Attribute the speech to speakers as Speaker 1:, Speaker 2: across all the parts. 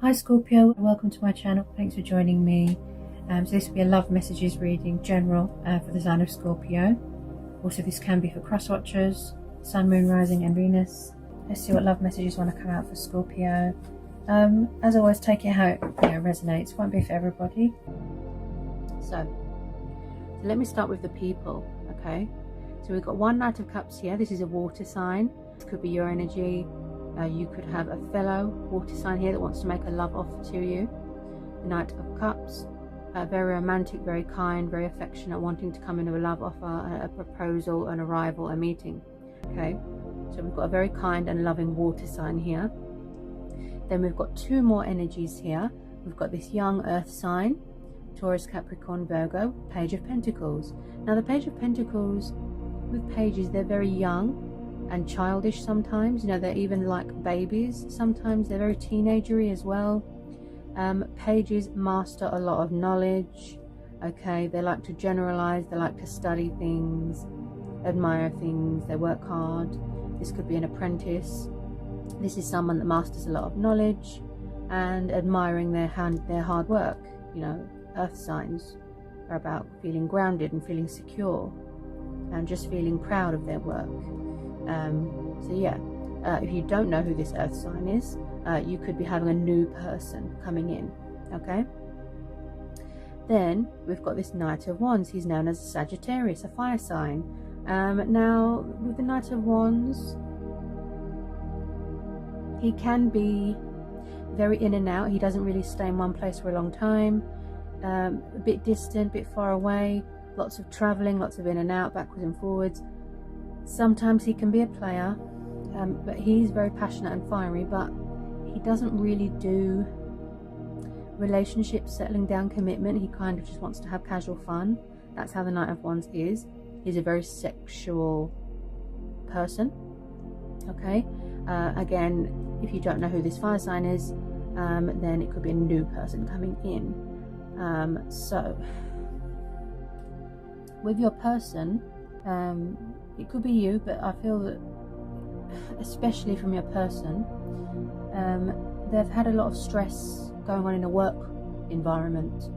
Speaker 1: Hi Scorpio, welcome to my channel. Thanks for joining me. So this will be a love messages reading general for the sign of Scorpio. Also this can be for cross watchers, Sun, Moon, Rising and Venus. Let's see what love messages want to come out for Scorpio. As always, take it how it resonates. Won't be for everybody. So let me start with the people, okay? So we've got one Knight of Cups here. This is a water sign. This could be your energy. You could have a fellow water sign here that wants to make a love offer to you. The Knight of Cups, very romantic, very kind, very affectionate, wanting to come into a love offer, a proposal, an arrival, a meeting. Okay, so we've got a very kind and loving water sign here. Then we've got two more energies here. We've got this young earth sign, Taurus, Capricorn, Virgo, Page of Pentacles. Now the Page of Pentacles, with pages, they're very young and childish sometimes, they're even like babies. Sometimes they're very teenagery as well. Pages master a lot of knowledge, okay? They like to generalize, they like to study things, admire things, they work hard. This could be an apprentice. This is someone that masters a lot of knowledge and admiring their hard work. Earth signs are about feeling grounded and feeling secure and just feeling proud of their work. If you don't know who this earth sign is, you could be having a new person coming in, okay? Then we've got this Knight of Wands. He's known as a Sagittarius, a fire sign. Now with the Knight of Wands, he can be very in and out. He doesn't really stay in one place for a long time. A bit distant, a bit far away, lots of traveling, lots of in and out, backwards and forwards. Sometimes he can be a player, but he's very passionate and fiery, but he doesn't really do relationships, settling down, commitment. He kind of just wants to have casual fun. That's how the Knight of Wands is. He's a very sexual person, okay? Again, if you don't know who this fire sign is, then it could be a new person coming in. So with your person, it could be you, but I feel that especially from your person, they've had a lot of stress going on in a work environment,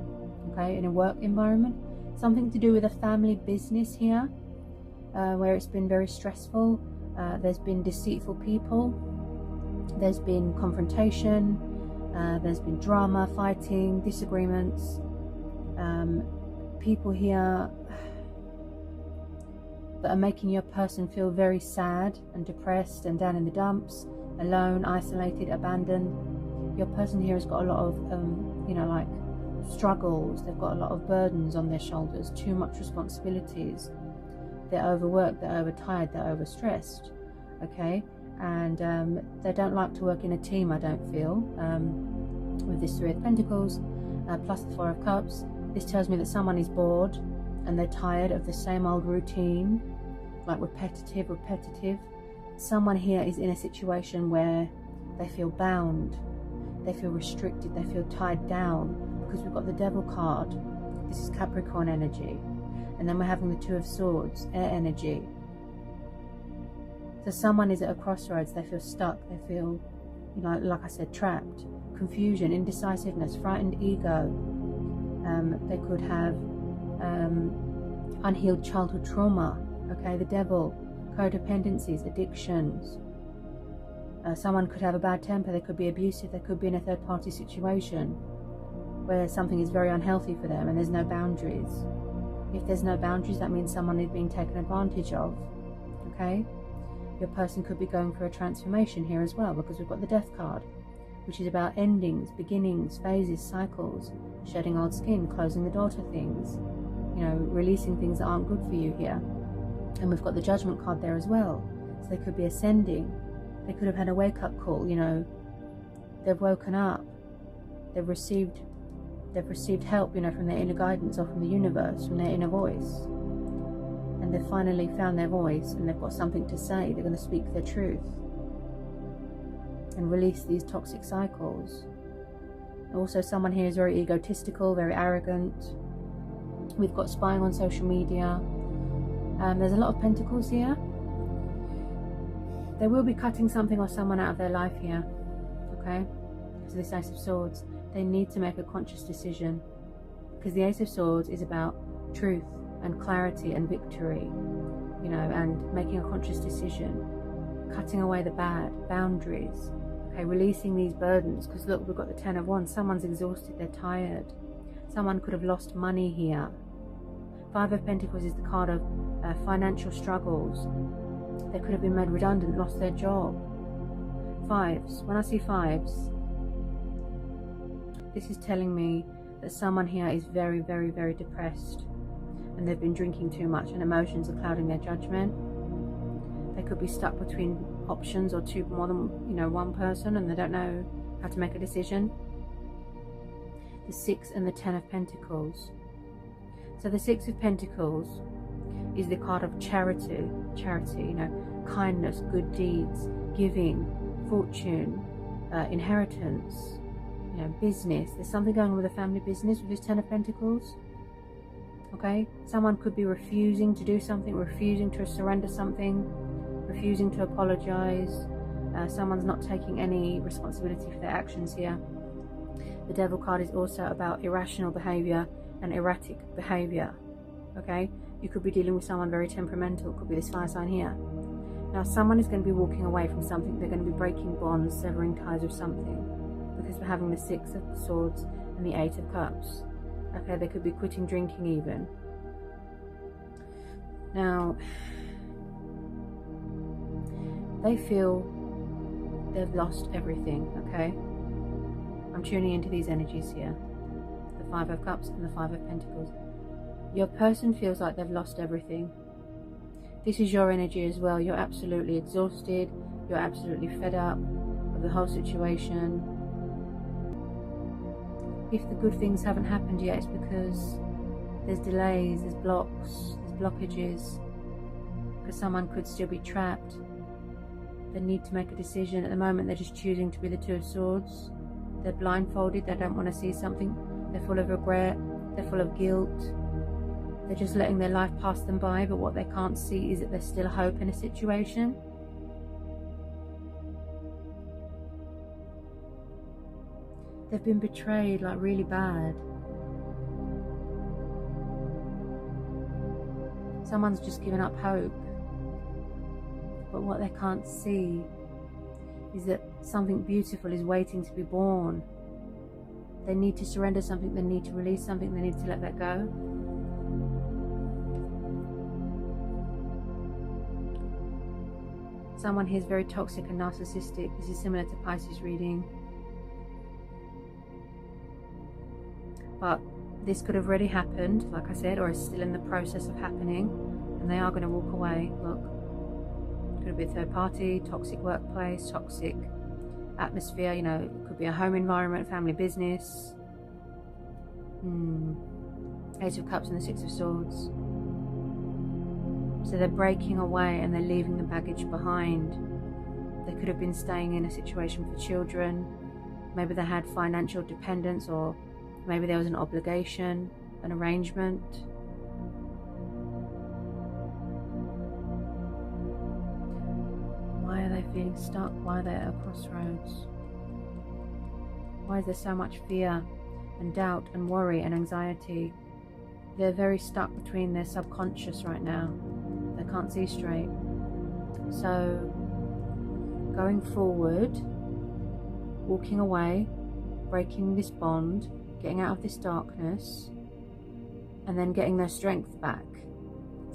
Speaker 1: okay? In a work environment, something to do with a family business here, where it's been very stressful. There's been deceitful people, there's been confrontation, there's been drama, fighting, disagreements. People here that are making your person feel very sad and depressed and down in the dumps, alone, isolated, abandoned. Your person here has got a lot of like struggles. They've got a lot of burdens on their shoulders, too much responsibilities. They're overworked, they're overtired, they're overstressed, okay? And they don't like to work in a team, I don't feel. With this Three of Pentacles plus the Four of Cups, this tells me that someone is bored and they're tired of the same old routine, like repetitive. Someone here is in a situation where they feel bound, they feel restricted, they feel tied down, because we've got the Devil card. This is Capricorn energy. And then we're having the Two of Swords, air energy. So someone is at a crossroads, they feel stuck, they feel, like I said, trapped, confusion, indecisiveness, frightened ego. They could have unhealed childhood trauma, okay? The Devil, codependencies, addictions. Someone could have a bad temper, they could be abusive, they could be in a third-party situation where something is very unhealthy for them and there's no boundaries. If there's no boundaries, that means someone is being taken advantage of, okay? Your person could be going for a transformation here as well, because we've got the Death card, which is about endings, beginnings, phases, cycles, shedding old skin, closing the door to things, releasing things that aren't good for you here. And we've got the Judgment card there as well. So they could be ascending. They could have had a wake-up call, they've woken up, they've received help, from their inner guidance or from the universe, from their inner voice. And they've finally found their voice and they've got something to say. They're going to speak their truth and release these toxic cycles. Also, someone here is very egotistical, very arrogant. We've got spying on social media. There's a lot of pentacles here. They will be cutting something or someone out of their life here, okay? because of this Ace of Swords, they need to make a conscious decision, because the Ace of Swords is about truth and clarity and victory, you know, and making a conscious decision, cutting away the bad, boundaries, okay, releasing these burdens. Because look, we've got the Ten of Wands. Someone's exhausted, they're tired. Someone could have lost money here. Five of Pentacles is the card of financial struggles. They could have been made redundant, lost their job. Fives, when I see fives, this is telling me that someone here is very, very, very depressed, and they've been drinking too much, and emotions are clouding their judgment. They could be stuck between options, or more than, you know, one person, and they don't know how to make a decision. The Six and the Ten of Pentacles. So the Six of Pentacles is the card of charity, you know, kindness, good deeds, giving, fortune, inheritance, you know, business. There's something going on with a family business with this Ten of Pentacles. Okay, someone could be refusing to do something, refusing to surrender something, refusing to apologize. Someone's not taking any responsibility for their actions here. The Devil card is also about irrational behavior and erratic behavior. Okay, you could be dealing with someone very temperamental. Could be this fire sign here. Now someone is going to be walking away from something. They're going to be breaking bonds, severing ties with something, because we're having the Six of Swords and the Eight of Cups. Okay, they could be quitting drinking even. Now they feel they've lost everything. Okay, I'm tuning into these energies here. The Five of Cups and the Five of Pentacles. Your person feels like they've lost everything. This is your energy as well. You're absolutely exhausted. You're absolutely fed up of the whole situation. If the good things haven't happened yet, it's because there's delays, there's blocks, there's blockages, because someone could still be trapped. They need to make a decision. At the moment, they're just choosing to be the Two of Swords. They're blindfolded. They don't want to see something. They're full of regret. They're full of guilt. They're just letting their life pass them by, but what they can't see is that there's still hope in a situation. They've been betrayed, like really bad. Someone's just given up hope. But what they can't see is that something beautiful is waiting to be born. They need to surrender something, they need to release something, they need to let that go. Someone here is very toxic and narcissistic. This is similar to Pisces reading. But this could have already happened, like I said, or is still in the process of happening. And they are going to walk away. Look, it could be a third party, toxic workplace, toxic atmosphere. You know, it could be a home environment, family business. Ace of Cups and the Six of Swords. So they're breaking away and they're leaving the baggage behind. They could have been staying in a situation for children. Maybe they had financial dependence, or maybe there was an obligation, an arrangement. Why are they feeling stuck? Why are they at a crossroads? Why is there so much fear and doubt and worry and anxiety? They're very stuck between their subconscious right now. They can't see straight. So going forward, walking away, breaking this bond, getting out of this darkness, and then getting their strength back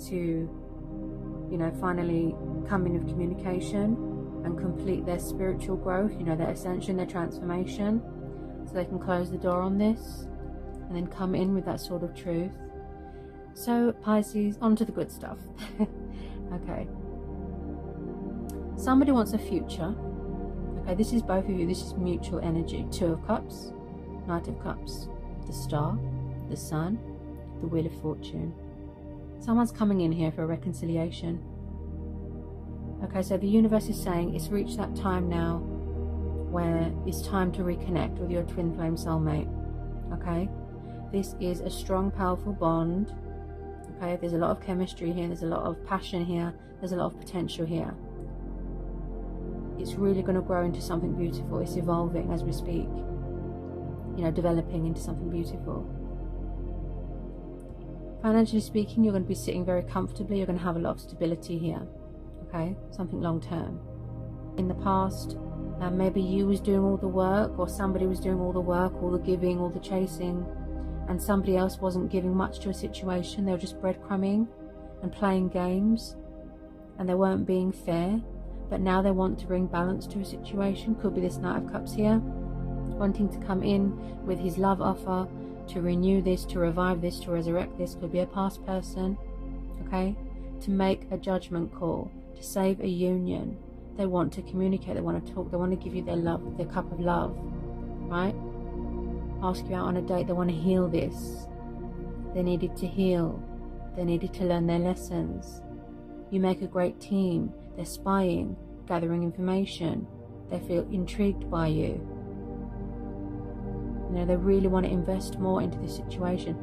Speaker 1: to, you know, finally come in with communication and complete their spiritual growth, you know, their ascension, their transformation, so they can close the door on this and then come in with that sort of truth. So Pisces, on to the good stuff. Okay, somebody wants a future. Okay, this is both of you. This is mutual energy. Two of Cups, Knight of Cups, the Star, the Sun, the Wheel of Fortune. Someone's coming in here for a reconciliation. Okay, so the universe is saying it's reached that time now where it's time to reconnect with your twin flame soulmate. Okay, this is a strong, powerful bond. Okay, there's a lot of chemistry here, there's a lot of passion here, there's a lot of potential here. it's really going to grow into something beautiful. It's evolving as we speak, you know, developing into something beautiful. Financially speaking, you're going to be sitting very comfortably. You're going to have a lot of stability here, okay? Something long term. In the past, maybe you was doing all the work, or somebody was doing all the work, all the giving, all the chasing, and somebody else wasn't giving much to a situation. They were just breadcrumbing and playing games, and they weren't being fair. But now they want to bring balance to a situation. Could be this Knight of Cups here, wanting to come in with his love offer, to renew this, to revive this, to resurrect this. Could be a past person, okay? To make a judgment call, to save a union. They want to communicate, they want to talk, they want to give you their love, their cup of love, right? Ask you out on a date, they want to heal this. They needed to heal. They needed to learn their lessons. You make a great team. They're spying, gathering information. They feel intrigued by you. You know, they really want to invest more into this situation.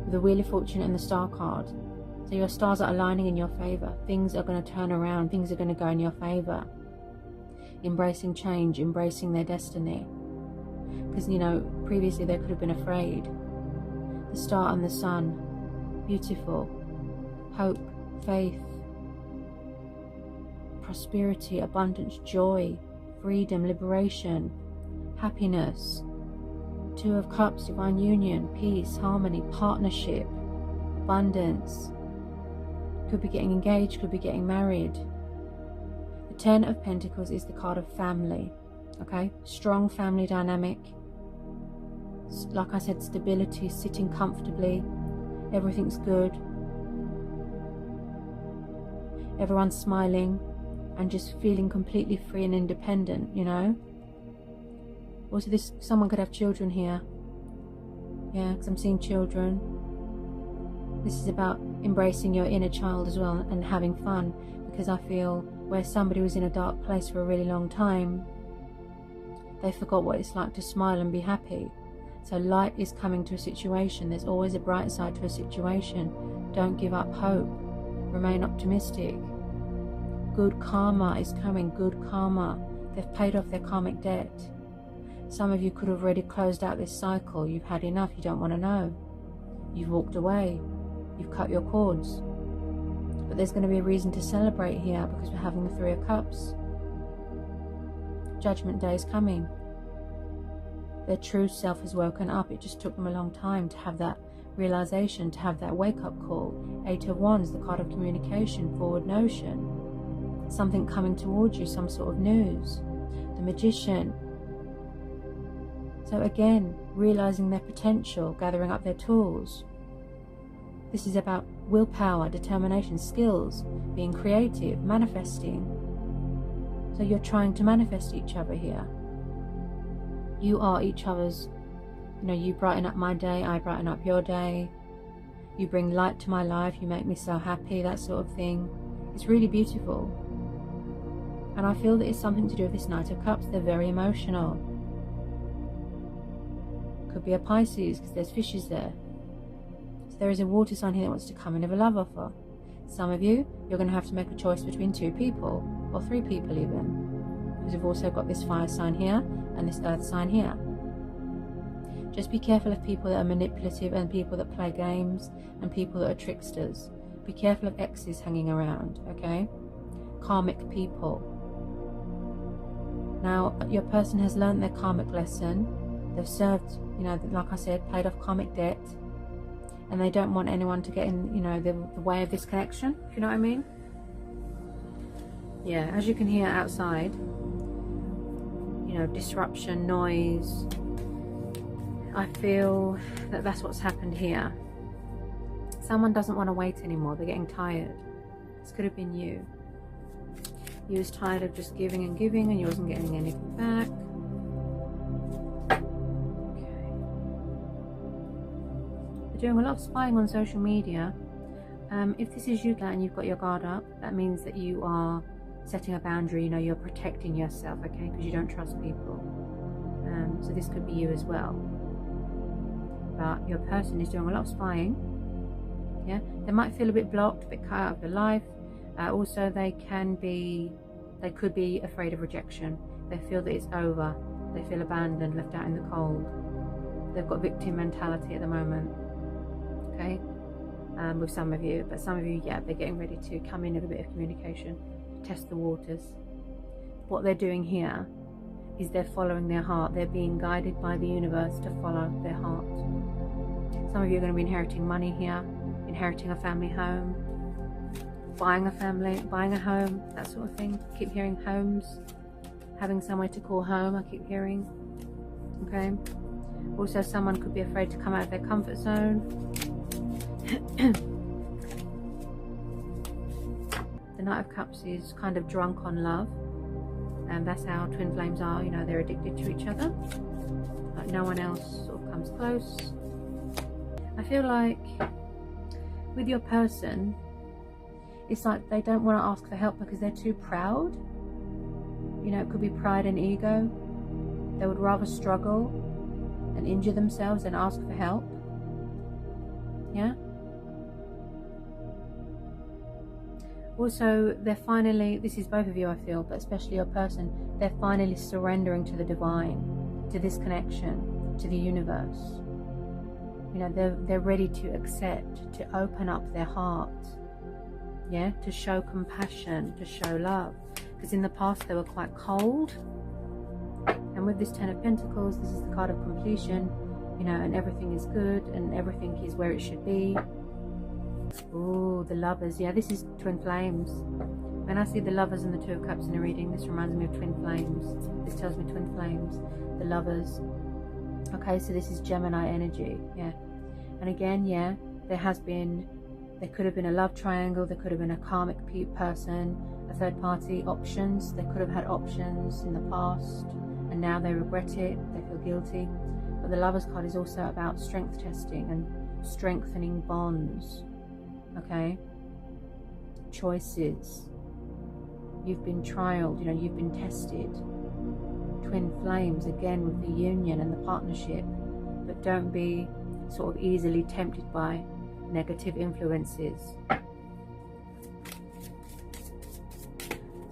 Speaker 1: With the Wheel of Fortune and the Star card. So your stars are aligning in your favor. Things are going to turn around. Things are going to go in your favor. Embracing change, embracing their destiny. Because, you know, previously they could have been afraid. The Star and the Sun. Beautiful. Hope, faith, prosperity, abundance, joy, freedom, liberation, happiness. Two of Cups, divine union, peace, harmony, partnership, abundance. Could be getting engaged, could be getting married. The Ten of Pentacles is the card of family, okay? Strong family dynamic. Like I said, stability, sitting comfortably. Everything's good. Everyone's smiling and just feeling completely free and independent, you know? Also, someone could have children here. Yeah, because I'm seeing children. This is about embracing your inner child as well and having fun, because I feel where somebody was in a dark place for a really long time, they forgot what it's like to smile and be happy. So light is coming to a situation. There's always a bright side to a situation. Don't give up hope. Remain optimistic. Good karma is coming. Good karma. They've paid off their karmic debt. Some of you could have already closed out this cycle. You've had enough. You don't want to know. You've walked away. You've cut your cords. But there's going to be a reason to celebrate here, because we're having the Three of Cups. Judgment Day is coming. Their true self has woken up. It just took them a long time to have that realization, to have that wake-up call. Eight of Wands, the card of communication, forward notion. Something coming towards you, some sort of news. The Magician. So again, realizing their potential, gathering up their tools. This is about willpower, determination, skills, being creative, manifesting. So you're trying to manifest each other here. You are each other's, you know, you brighten up my day, I brighten up your day. You bring light to my life, you make me so happy, that sort of thing. It's really beautiful. And I feel that it's something to do with this Knight of Cups. They're very emotional. Could be a Pisces, because there's fishes there. So there is a water sign here that wants to come in with a love offer. Some of you, you're going to have to make a choice between 2 people, or 3 people even. Because we've also got this fire sign here, and this earth sign here. Just be careful of people that are manipulative, and people that play games, and people that are tricksters. Be careful of exes hanging around, okay? Karmic people. Now, your person has learned their karmic lesson. They've served, you know, like I said, paid off karmic debt. And they don't want anyone to get in, you know, the way of this connection, if you know what I mean. Yeah, as you can hear outside, you know, disruption, noise. I feel that that's what's happened here. Someone doesn't want to wait anymore. They're getting tired. This could have been you. You was tired of just giving and giving, and you wasn't getting anything back. Okay. You're doing a lot of spying on social media. If this is you, and you've got your guard up, that means that you are setting a boundary. You know, you're protecting yourself, okay? Because you don't trust people. So this could be you as well. But your person is doing a lot of spying. Yeah, they might feel a bit blocked, a bit cut out of their life. Also, they can be They could be afraid of rejection. They feel that it's over. They feel abandoned, left out in the cold. They've got victim mentality at the moment, okay, with some of you. But some of you, yeah, they're getting ready to come in with a bit of communication, test the waters. What they're doing here is they're following their heart. They're being guided by the universe to follow their heart. Some of you are going to be inheriting money here, inheriting a family home, buying a family, buying a home, that sort of thing. Keep hearing homes, having somewhere to call home, I keep hearing, okay. Also, someone could be afraid to come out of their comfort zone. The Knight of Cups is kind of drunk on love, and that's how twin flames are. You know, they're addicted to each other, like no one else sort of comes close. I feel like with your person, it's like they don't want to ask for help because they're too proud. You know, it could be pride and ego. They would rather struggle and injure themselves than ask for help. Yeah. Also, they're finally, this is both of you I feel, but especially your person, they're finally surrendering to the divine, to this connection, to the universe. You know, they're ready to accept, to open up their heart, yeah, to show compassion, to show love. Because in the past they were quite cold. And with this Ten of Pentacles, this is the card of completion, you know, and everything is good and everything is where it should be. Oh, the Lovers. Yeah, this is twin flames. When I see the Lovers and the Two of Cups in a reading, this reminds me of twin flames. This tells me twin flames, the Lovers. Okay, so this is Gemini energy. Yeah. And again, yeah, there could have been a love triangle, there could have been a karmic person, a third party, options. They could have had options in the past and now they regret it, they feel guilty. But the Lovers card is also about strength testing and strengthening bonds. Okay, choices. You've been trialed, you know, you've been tested. Twin flames, again, with the union and the partnership. But don't be sort of easily tempted by negative influences.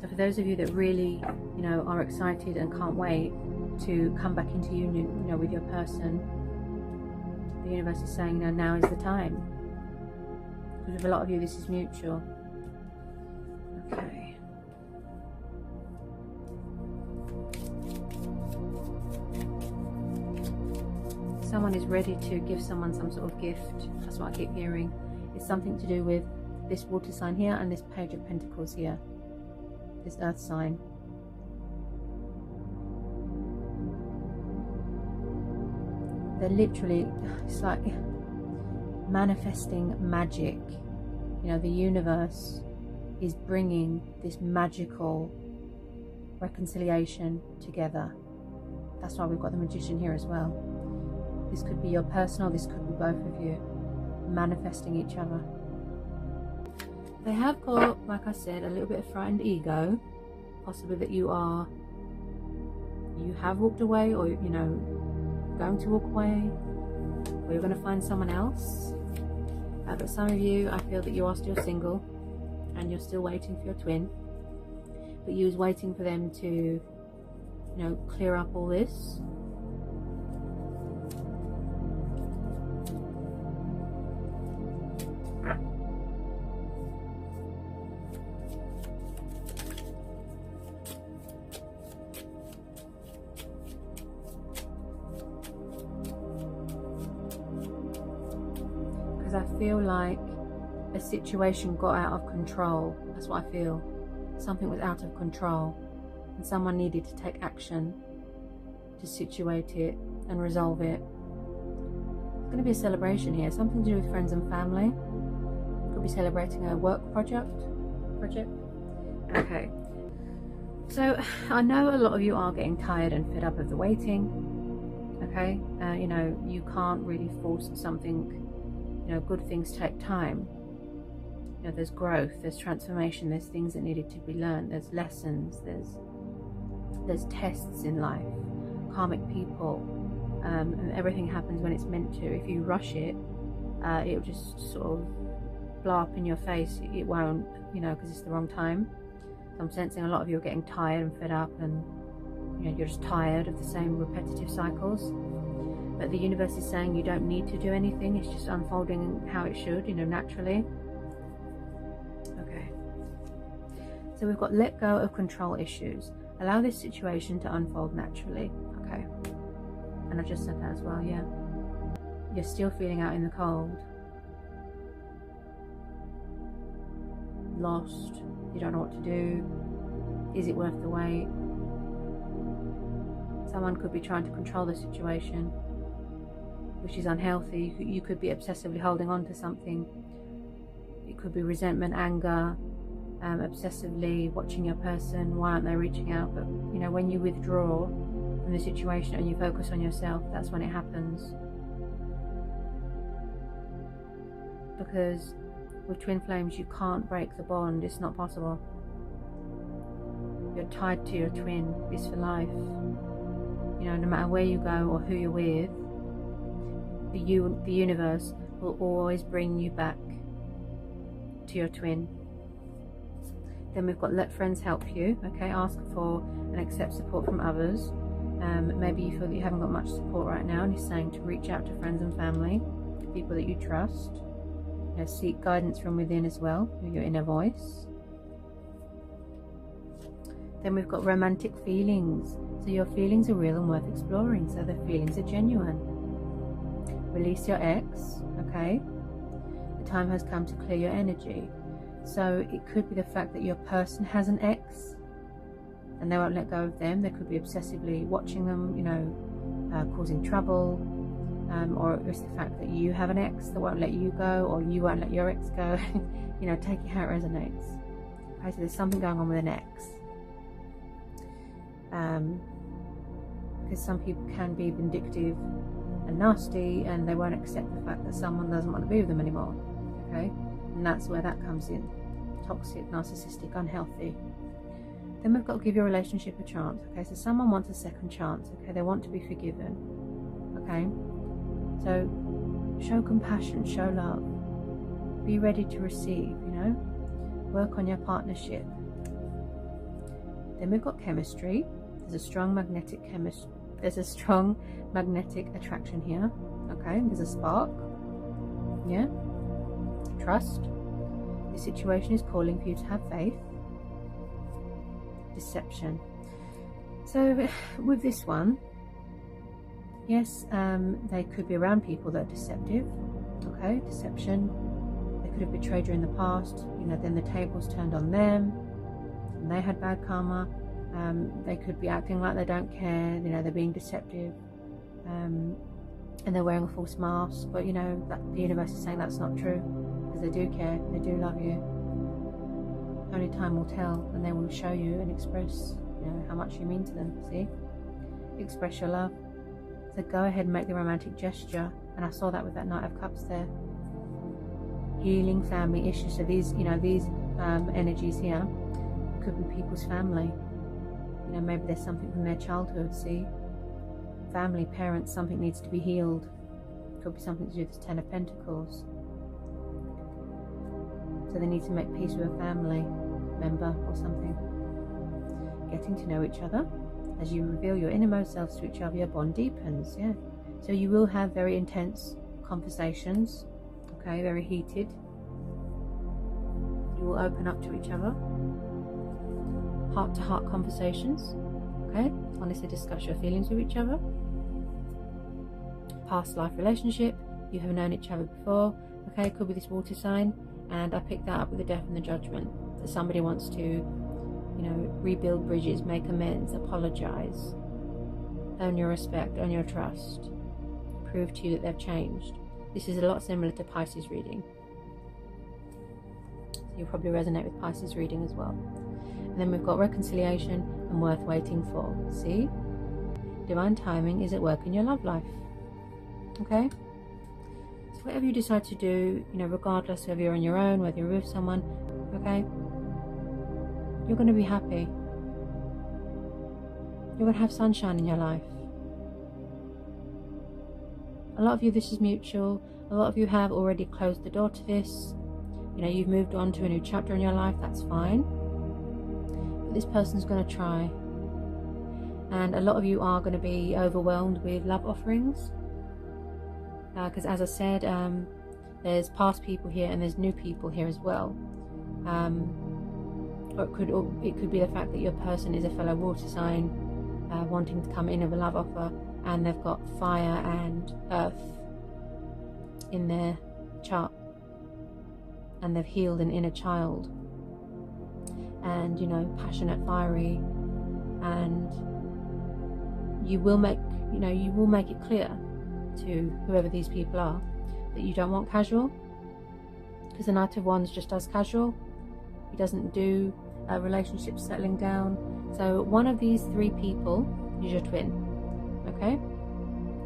Speaker 1: So for those of you that really, you know, are excited and can't wait to come back into union, you know, with your person, the universe is saying, you know, now is the time. Because with a lot of you, this is mutual. Okay. Someone is ready to give someone some sort of gift. That's what I keep hearing. It's something to do with this water sign here and this Page of Pentacles here. This earth sign. They're literally, it's like manifesting magic. You know, the universe is bringing this magical reconciliation together. That's why we've got the Magician here as well. This could be your personal, this could be both of you manifesting each other. They have got, like I said, a little bit of frightened ego. Possibly that you have walked away, or, you know, going to walk away, or you're going to find someone else. But some of you, I feel that you are still single and you're still waiting for your twin. But you was waiting for them to, you know, clear up all this. I feel like a situation got out of control. That's what I feel. Something was out of control and someone needed to take action to situate it and resolve it. It's going to be a celebration here, something to do with friends and family. Could be celebrating a work project. Okay, so I know a lot of you are getting tired and fed up of the waiting. Okay, you know, you can't really force something. You know, good things take time. You know, there's growth, there's transformation, there's things that needed to be learned, there's lessons, there's tests in life, karmic people, and everything happens when it's meant to. If you rush it, it'll just sort of blow up in your face. It won't, you know, because it's the wrong time. So I'm sensing a lot of you are getting tired and fed up, and you know, you're just tired of the same repetitive cycles. But the universe is saying you don't need to do anything. It's just unfolding how it should, you know, naturally. Okay. So we've got let go of control issues. Allow this situation to unfold naturally. Okay. And I just said that as well, yeah. You're still feeling out in the cold. Lost. You don't know what to do. Is it worth the wait? Someone could be trying to control the situation, which is unhealthy. You could be obsessively holding on to something. It could be resentment, anger, obsessively watching your person. Why aren't they reaching out? But you know, when you withdraw from the situation and you focus on yourself, that's when it happens. Because with twin flames, you can't break the bond. It's not possible. You're tied to your twin. It's for life. You know, no matter where you go or who you're with, the universe will always bring you back to your twin. Then we've got let friends help you. Okay, ask for and accept support from others. Maybe you feel that you haven't got much support right now, and he's saying to reach out to friends and family, people that you trust. You know, seek guidance from within as well, your inner voice. Then we've got romantic feelings. So your feelings are real and worth exploring. So the feelings are genuine. Release your ex, okay? The time has come to clear your energy. So it could be the fact that your person has an ex and they won't let go of them. They could be obsessively watching them, you know, causing trouble. Or it's the fact that you have an ex that won't let you go, or you won't let your ex go. You know, take it how it resonates. Okay, so there's something going on with an ex. Because some people can be vindictive and nasty, and they won't accept the fact that someone doesn't want to be with them anymore. Okay, and that's where that comes in. Toxic, narcissistic, unhealthy. Then we've got to give your relationship a chance. Okay, so someone wants a second chance. Okay, they want to be forgiven. Okay, so show compassion, show love, be ready to receive, you know, work on your partnership. Then we've got chemistry. There's a strong magnetic attraction here. Okay, there's a spark. Yeah, trust. The situation is calling for you to have faith. Deception. So with this one, yes, they could be around people that are deceptive. Okay, deception. They could have betrayed you in the past. You know, then the tables turned on them, and they had bad karma. They could be acting like they don't care. You know, they're being deceptive, and they're wearing a false mask. But you know, that the universe is saying that's not true, because they do care. They do love you. Only time will tell, and they will show you and express, you know, how much you mean to them. See, express your love. So go ahead and make the romantic gesture. And I saw that with that Knight of Cups there. Healing family issues. So these, you know, these energies here could be people's family. You know, maybe there's something from their childhood. See, family, parents, something needs to be healed. Could be something to do with this Ten of Pentacles. So they need to make peace with a family member or something. Getting to know each other. As you reveal your innermost selves to each other, your bond deepens. Yeah. So you will have very intense conversations. Okay, very heated. You will open up to each other. Heart-to-heart conversations. Okay, honestly discuss your feelings with each other. Past life relationship. You have known each other before. Okay, could be this water sign. And I picked that up with the Death and the Judgment. So somebody wants to, you know, rebuild bridges, make amends, apologize, earn your respect, earn your trust, prove to you that they've changed. This is a lot similar to Pisces reading. So you'll probably resonate with Pisces reading as well. And then we've got reconciliation and worth waiting for. See? Divine timing is at work in your love life. Okay? So whatever you decide to do, you know, regardless whether you're on your own, whether you're with someone, okay? You're going to be happy. You're going to have sunshine in your life. A lot of you, this is mutual. A lot of you have already closed the door to this. You know, you've moved on to a new chapter in your life. That's fine. this person's going to try. And a lot of you are going to be overwhelmed with love offerings. Because as I said, there's past people here and there's new people here as well. Or it could be the fact that your person is a fellow water sign, wanting to come in with a love offer, and they've got fire and earth in their chart, and they've healed an inner child, and you know, passionate, fiery, and you will make it clear to whoever these people are that you don't want casual, because the Knight of Wands just does casual. He doesn't do relationships settling down. So one of these three people is your twin. Okay,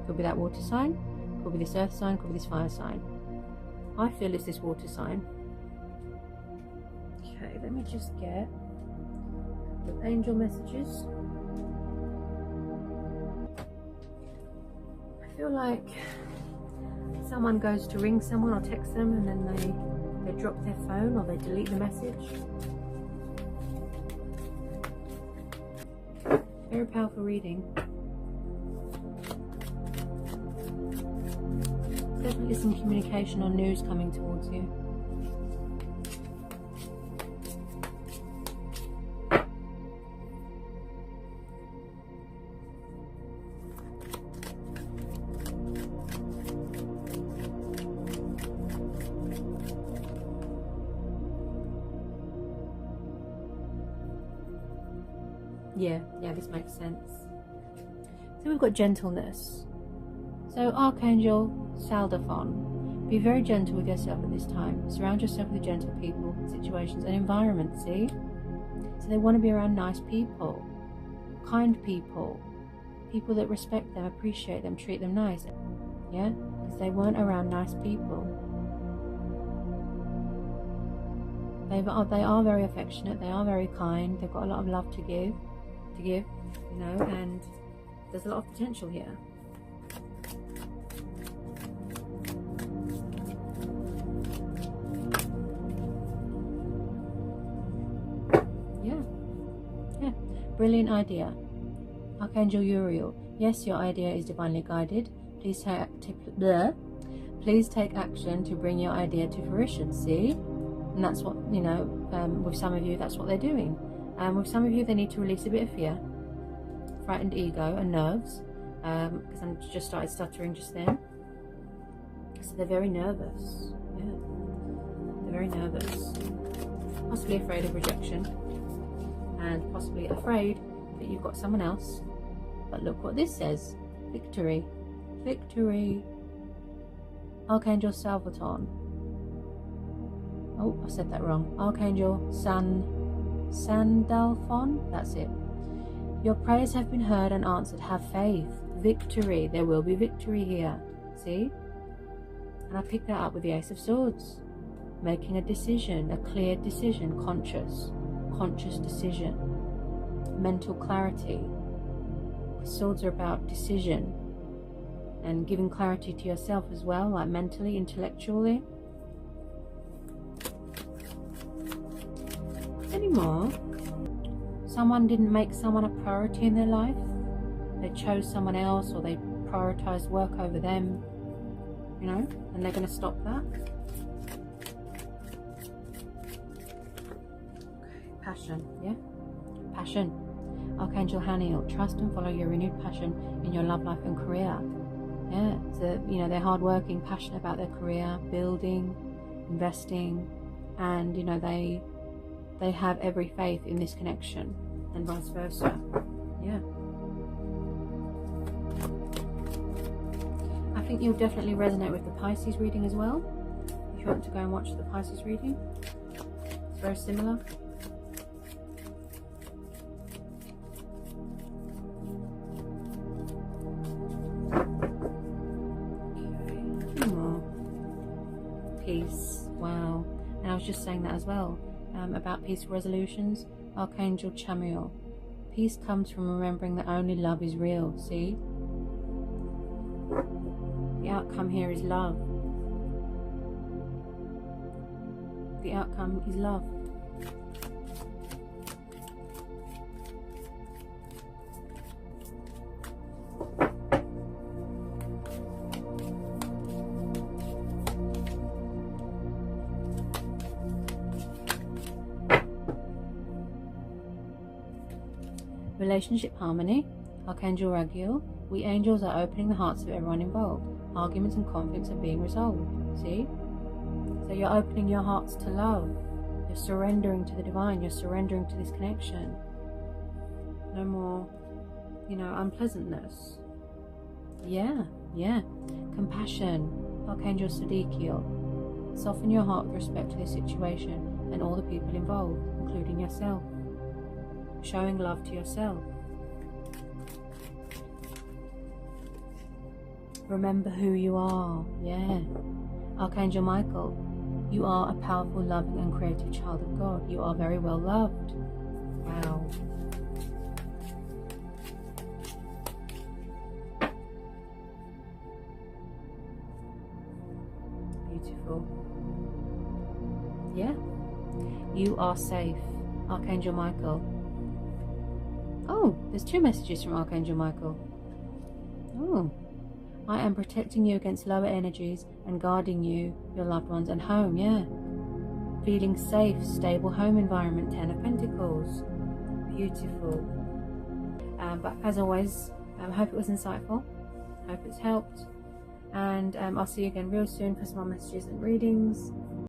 Speaker 1: could be that water sign, could be this earth sign, could be this fire sign. I feel it's this water sign. Okay, let me just get the angel messages. I feel like someone goes to ring someone or text them, and then they drop their phone or they delete the message. Very powerful reading. Definitely some communication or news coming towards you. Yeah, this makes sense. So we've got gentleness. So Archangel Saldafon, be very gentle with yourself at this time. Surround yourself with gentle people, situations and environments, see? So they want to be around nice people, kind people, people that respect them, appreciate them, treat them nice. Yeah, because they weren't around nice people. They are very affectionate, they are very kind, they've got a lot of love to give, you know, and there's a lot of potential here. Yeah, brilliant idea. Archangel Uriel, yes, your idea is divinely guided. Please take action to bring your idea to fruition, see? And that's what, you know, with some of you, that's what they're doing. With some of you, they need to release a bit of fear, frightened ego and nerves, because I'm just started stuttering just then. So they're very nervous. Yeah, they're very nervous. Possibly afraid of rejection, and possibly afraid that you've got someone else. But look what this says: victory, victory. Archangel Salvaton. Oh, I said that wrong. Archangel Sandalphon, that's it. Your prayers have been heard and answered. Have faith. Victory. There will be victory here. See? And I picked that up with the Ace of Swords. Making a decision, a clear decision, conscious decision. Mental clarity. Swords are about decision and giving clarity to yourself as well, like mentally, intellectually. Anymore, someone didn't make someone a priority in their life. They chose someone else, or they prioritized work over them, you know, and they're going to stop that. Passion, yeah, passion. Archangel Haniel, trust and follow your renewed passion in your love life and career. Yeah, so, you know, they're hardworking, passionate about their career, building, investing, and, you know, they have every faith in this connection, and vice versa. Yeah. I think you'll definitely resonate with the Pisces reading as well. If you want to go and watch the Pisces reading, it's very similar. Okay, more. Peace. Wow. And I was just saying that as well. About peaceful resolutions. Archangel Chamuel, peace comes from remembering that only love is real. See, the outcome here is love. The outcome is love. Relationship harmony, Archangel Raguel. We angels are opening the hearts of everyone involved. Arguments and conflicts are being resolved. See? So you're opening your hearts to love. You're surrendering to the divine. You're surrendering to this connection. No more, unpleasantness. Yeah. Compassion, Archangel Sadiqiel. Soften your heart with respect to this situation and all the people involved, including yourself. Showing love to yourself. Remember who you are. Yeah. Archangel Michael. You are a powerful, loving and creative child of God. You are very well loved. Wow. Beautiful. Yeah. You are safe. Archangel Michael. Oh, there's 2 messages from Archangel Michael. Oh. I am protecting you against lower energies and guarding you, your loved ones, and home. Yeah. Feeling safe, stable home environment. 10 of Pentacles. Beautiful. But as always, I hope it was insightful. Hope it's helped. And I'll see you again real soon for some more messages and readings.